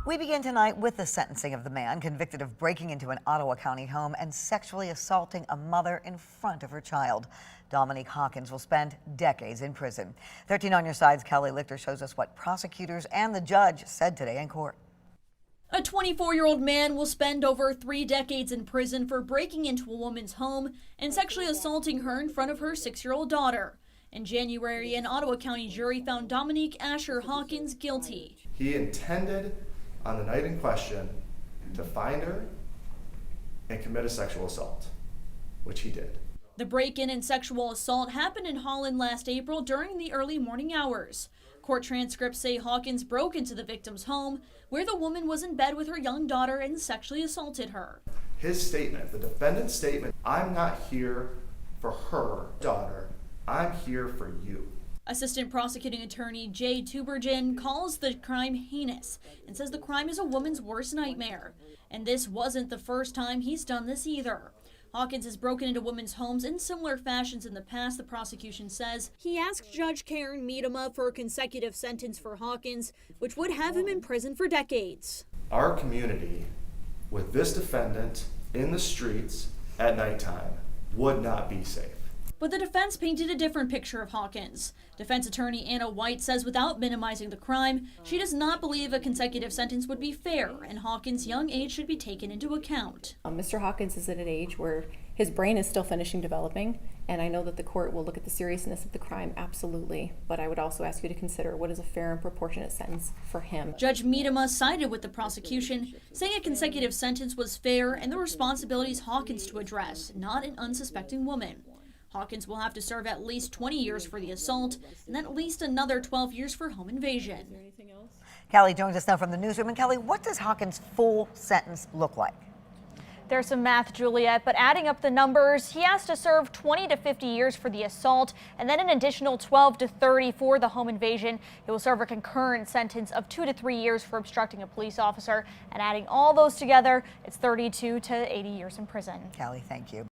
We begin tonight with the sentencing of the man convicted of breaking into an Ottawa County home and sexually assaulting a mother in front of her child. Dominique Hawkins will spend decades in prison. 13 on your side's Kelly Lichter shows us what prosecutors and the judge said today in court. A 24-year-old man will spend over 3 decades in prison for breaking into a woman's home and sexually assaulting her in front of her 6-year-old daughter. In January, an Ottawa County jury found Dominique Asher Hawkins guilty. He intended on the night in question to find her and commit a sexual assault, which he did. The break-in and sexual assault happened in Holland last April during the early morning hours. Court transcripts say Hawkins broke into the victim's home, where the woman was in bed with her young daughter, and sexually assaulted her. His statement, the defendant's statement, "I'm not here for her daughter, I'm here for you." Assistant prosecuting attorney Jay Tubergen calls the crime heinous and says the crime is a woman's worst nightmare. And this wasn't the first time he's done this either. Hawkins has broken into women's homes in similar fashions in the past, the prosecution says. He asked Judge Karen Miedema for a consecutive sentence for Hawkins, which would have him in prison for decades. Our community, with this defendant in the streets at nighttime, would not be safe. But the defense painted a different picture of Hawkins. Defense attorney Anna White says without minimizing the crime, she does not believe a consecutive sentence would be fair, and Hawkins' young age should be taken into account. Mr. Hawkins is at an age where his brain is still finishing developing, and I know that the court will look at the seriousness of the crime, absolutely, but I would also ask you to consider what is a fair and proportionate sentence for him. Judge Miedema sided with the prosecution, saying a consecutive sentence was fair and the responsibilities Hawkins to address, not an unsuspecting woman. Hawkins will have to serve at least 20 years for the assault and at least another 12 years for home invasion. Kelly joins us now from the newsroom. And Kelly, what does Hawkins' full sentence look like? There's some math, Juliet, but adding up the numbers, he has to serve 20 to 50 years for the assault and then an additional 12 to 30 for the home invasion. He will serve a concurrent sentence of 2 to 3 years for obstructing a police officer. And adding all those together, it's 32 to 80 years in prison. Kelly, thank you.